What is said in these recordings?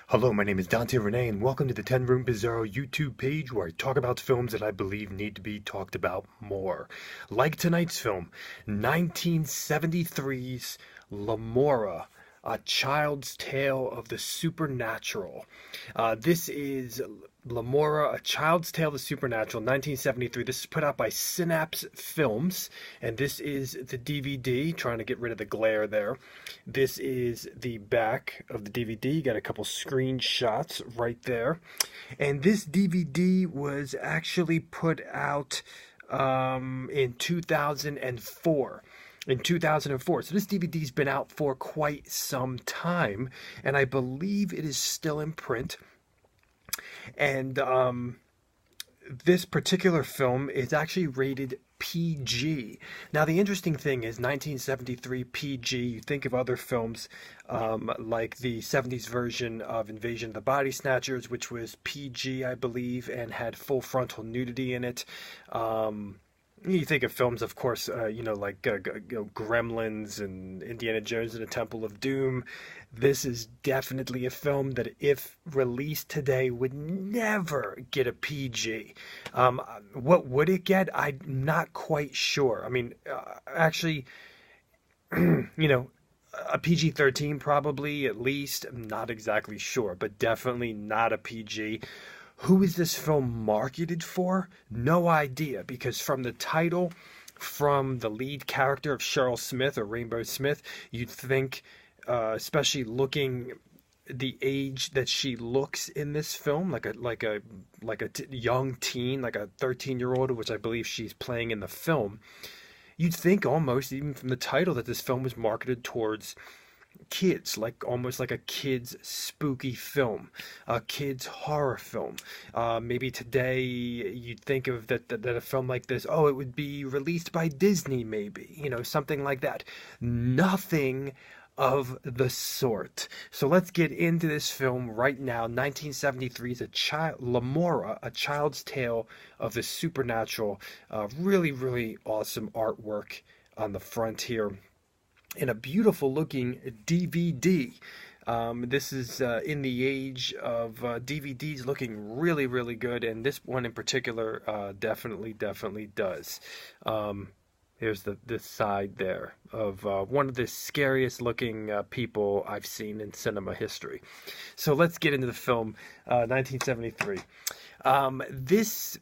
Hello, my name is Dante Renee, and welcome to the 10 Room Bizarro YouTube page where I talk about films that I believe need to be talked about more. Like tonight's film, 1973's LEMORA, A Child's Tale of the Supernatural. This is LEMORA, A Child's Tale of the Supernatural, 1973. This is put out by Synapse Films, and this is the DVD, trying to get rid of the glare there. This is the back of the DVD. You got a couple screenshots right there. And this DVD was actually put out in 2004. In 2004. So this DVD's been out for quite some time, and I believe it is still in print. And this particular film is actually rated PG. Now, the interesting thing is 1973 PG. You think of other films like the 70s version of Invasion of the Body Snatchers, which was PG, I believe, and had full frontal nudity in it. You think of films, of course, like Gremlins and Indiana Jones and the Temple of Doom. This is definitely a film that, if released today, would never get a PG. What would it get? I'm not quite sure. I mean, actually, a PG-13 probably, at least. I'm not exactly sure, but definitely not a PG. Who is this film marketed for? No idea, because from the title, from the lead character of Cheryl Smith or Rainbow Smith, you'd think, especially looking the age that she looks in this film, like a young teen, like a 13-year-old, which I believe she's playing in the film. You'd think almost, even from the title, that this film was marketed towards kids, like almost like a kid's spooky film, a kid's horror film. Maybe today you'd think of that a film like this, oh, it would be released by Disney, maybe, something like that. Nothing of the sort. So let's get into this film right now. 1973's LEMORA, A Child's Tale of the Supernatural. Really, really awesome artwork on the front here, in a beautiful looking DVD. This is in the age of DVDs looking really, really good, and this one in particular definitely does. Here's the side there of one of the scariest looking people I've seen in cinema history. So let's get into the film, 1973. This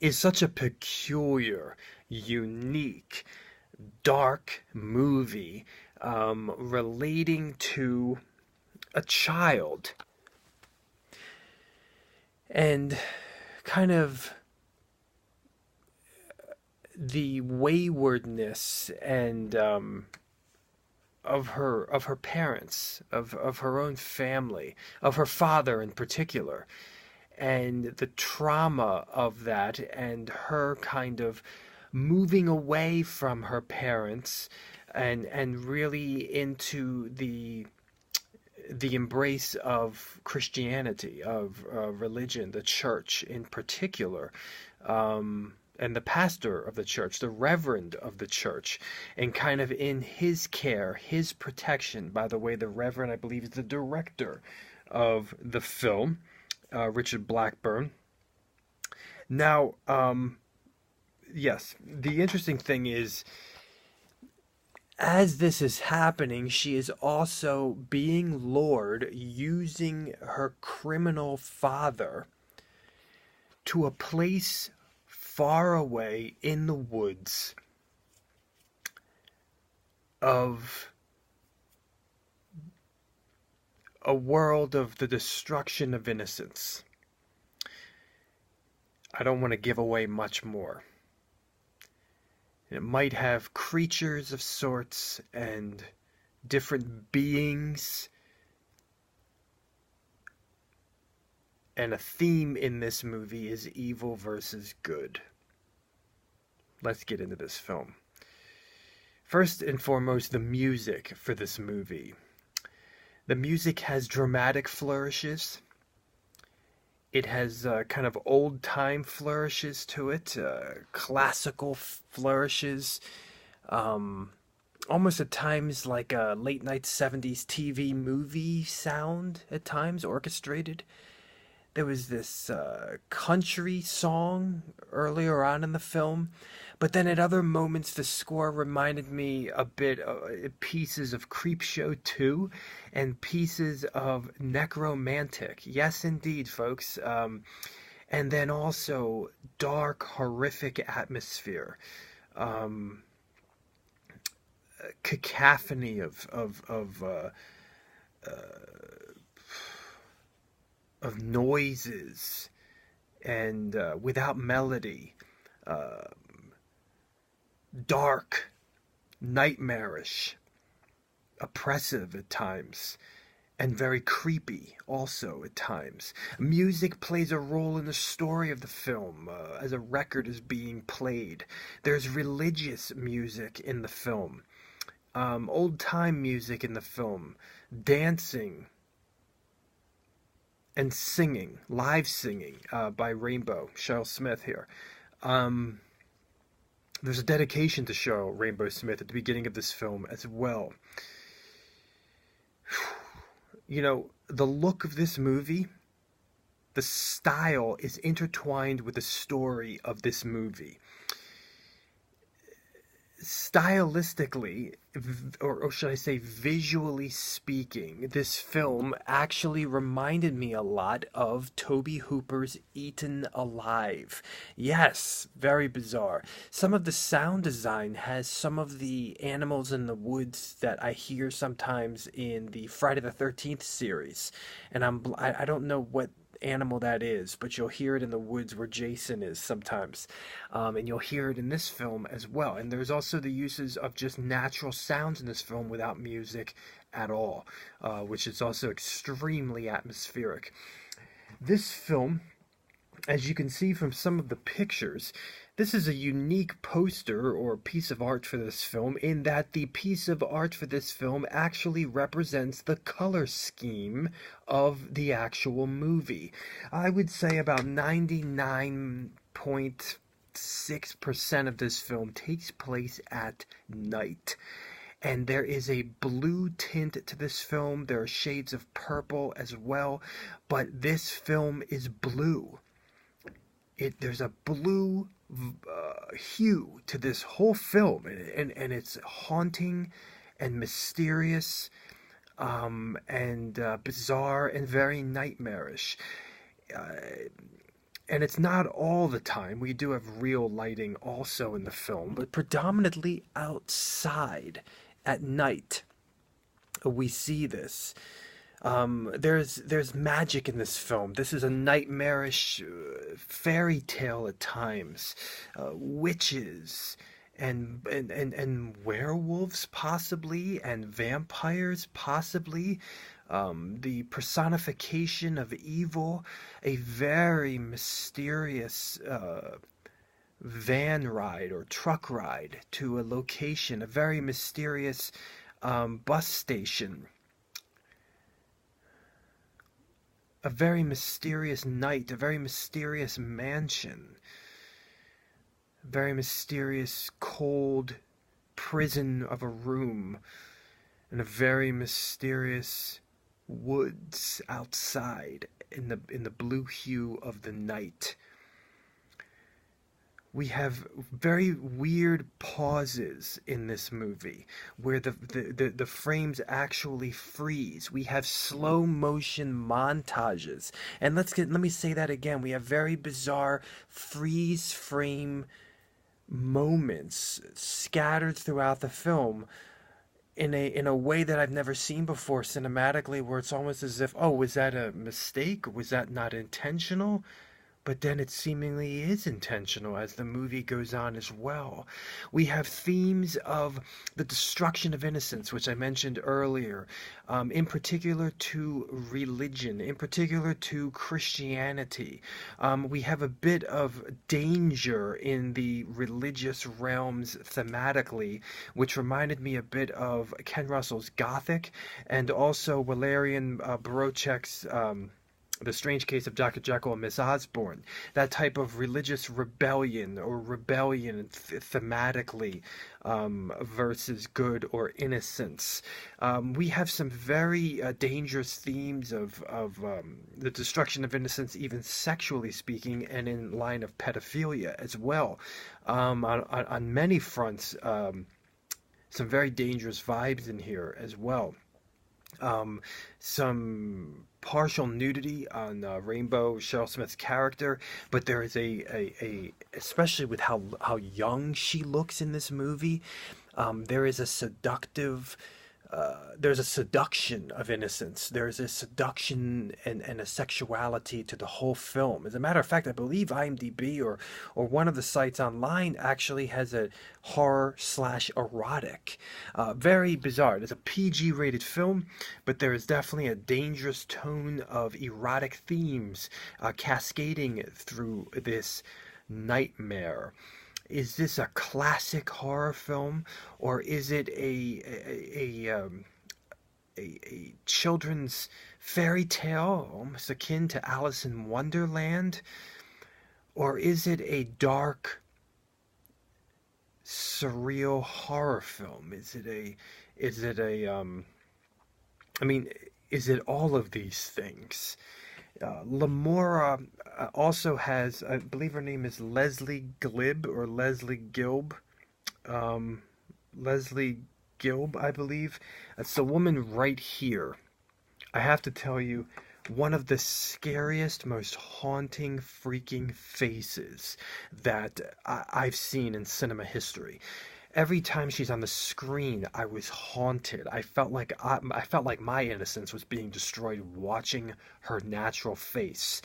is such a peculiar, unique, dark movie relating to a child and kind of the waywardness and of her parents, of her own family, of her father in particular, and the trauma of that, and her kind of moving away from her parents and really into the embrace of Christianity, of religion, the church in particular, and the pastor of the church, the reverend of the church, and kind of in his care, his protection. By the way, the reverend, I believe, is the director of the film, Richard Blackburn. Now, yes, the interesting thing is, as this is happening, she is also being lured, using her criminal father, to a place far away in the woods of a world of the destruction of innocence. I don't want to give away much more. It might have creatures of sorts and different beings. And a theme in this movie is evil versus good. Let's get into this film. First and foremost, the music for this movie. The music has dramatic flourishes. It has kind of old-time flourishes to it, classical flourishes. almost at times like a late night 70s TV movie sound at times, orchestrated. There was this country song earlier on in the film, but then at other moments the score reminded me a bit pieces of Creepshow 2 and pieces of Necromantic. Yes, indeed, folks. And then also dark, horrific atmosphere. Um, Cacophony of noises and without melody, uh, dark, nightmarish, oppressive at times, and very creepy also at times. Music plays a role in the story of the film as a record is being played. There's religious music in the film, old time music in the film, dancing and singing, live singing by Rainbow, Cheryl Smith here. There's a dedication to Cheryl Rainbow Smith at the beginning of this film as well. You know, the look of this movie, the style is intertwined with the story of this movie. Stylistically, or should I say visually speaking, this film actually reminded me a lot of Tobe Hooper's Eaten Alive. Yes, very bizarre. Some of the sound design has some of the animals in the woods that I hear sometimes in the Friday the 13th series. And I don't know what animal that is, but you'll hear it in the woods where Jason is sometimes, and you'll hear it in this film as well. And there's also the uses of just natural sounds in this film without music at all, which is also extremely atmospheric. This film, as you can see from some of the pictures, this is a unique poster or piece of art for this film in that the piece of art for this film actually represents the color scheme of the actual movie. I would say about 99.6% of this film takes place at night. And there is a blue tint to this film. There are shades of purple as well, but this film is blue. There's a blue hue to this whole film, and it's haunting and mysterious, and bizarre and very nightmarish. And it's not all the time. We do have real lighting also in the film, but predominantly outside at night we see this. There's magic in this film. This is a nightmarish fairy tale at times. Witches and werewolves possibly, and vampires possibly. The personification of evil, a very mysterious van ride or truck ride to a location, a very mysterious bus station. A very mysterious night, a very mysterious mansion, a very mysterious cold prison of a room, and a very mysterious woods outside in the blue hue of the night. We have very weird pauses in this movie where the frames actually freeze. We have slow motion montages. And let me say that again. We have very bizarre freeze frame moments scattered throughout the film in a way that I've never seen before cinematically, where it's almost as if, oh, was that a mistake? Was that not intentional? But then it seemingly is intentional as the movie goes on as well. We have themes of the destruction of innocence, which I mentioned earlier, in particular to religion, in particular to Christianity. We have a bit of danger in the religious realms thematically, which reminded me a bit of Ken Russell's Gothic and also Valerian Borocek's The Strange Case of Dr. Jekyll and Miss Osborne, that type of religious rebellion or rebellion thematically versus good or innocence. We have some very dangerous themes of the destruction of innocence, even sexually speaking, and in line of pedophilia as well. On many fronts, some very dangerous vibes in here as well. um, some partial nudity on Rainbow Cheryl Smith's character, but there is a especially with how young she looks in this movie, there is a there's a seduction of innocence. There's a seduction and a sexuality to the whole film. As a matter of fact, I believe IMDb or one of the sites online actually has a horror slash erotic. Very bizarre. It's a PG rated film, but there is definitely a dangerous tone of erotic themes cascading through this nightmare. Is this a classic horror film, or is it a children's fairy tale, almost akin to Alice in Wonderland, or is it a dark, surreal horror film? Is it a I mean, is it all of these things? Lemora also has, I believe her name is Leslie Glib or Leslie Gilb. Leslie Gilb, I believe. It's the woman right here. I have to tell you, one of the scariest, most haunting, freaking faces that I've seen in cinema history. Every time she's on the screen, I was haunted. I felt like my innocence was being destroyed watching her natural face.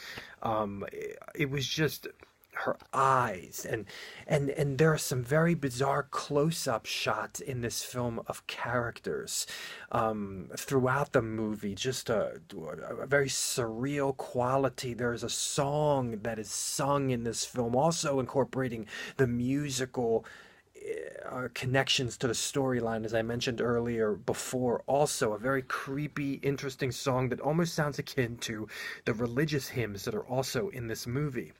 It was just her eyes, and there are some very bizarre close-up shots in this film of characters throughout the movie. Just a very surreal quality. There is a song that is sung in this film, also incorporating the musical connections to the storyline, as I mentioned earlier before. Also, a very creepy, interesting song that almost sounds akin to the religious hymns that are also in this movie.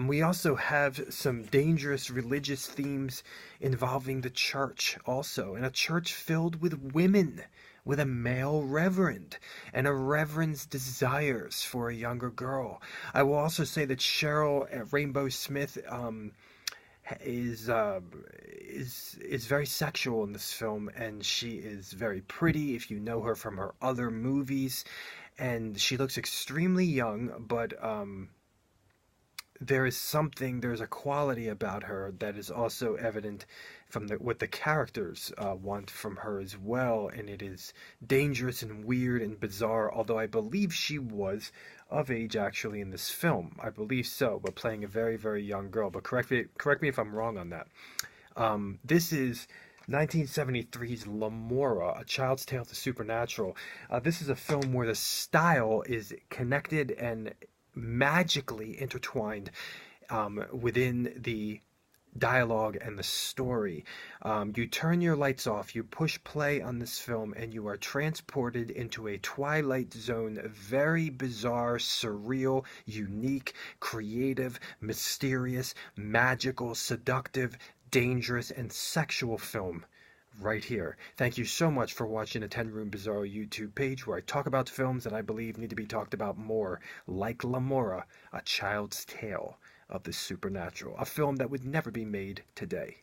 We also have some dangerous religious themes involving the church, also, and a church filled with women, with a male reverend and a reverend's desires for a younger girl. I will also say that Cheryl Rainbow Smith is very sexual in this film, and she is very pretty if you know her from her other movies, and she looks extremely young, but there's a quality about her that is also evident from what the characters want from her as well, and it is dangerous and weird and bizarre, although I believe she was of age actually in this film. I believe so, but playing a very, very young girl. But correct me if I'm wrong on that. This is 1973's LEMORA, A Child's Tale of the Supernatural. This is a film where the style is connected and magically intertwined within the dialogue and the story. You turn your lights off, you push play on this film, and you are transported into a Twilight Zone, very bizarre, surreal, unique, creative, mysterious, magical, seductive, dangerous, and sexual film right here. Thank you so much for watching the 10 Room Bizarro YouTube page, where I talk about films that I believe need to be talked about more, like LEMORA, A Child's Tale of the Supernatural, a film that would never be made today.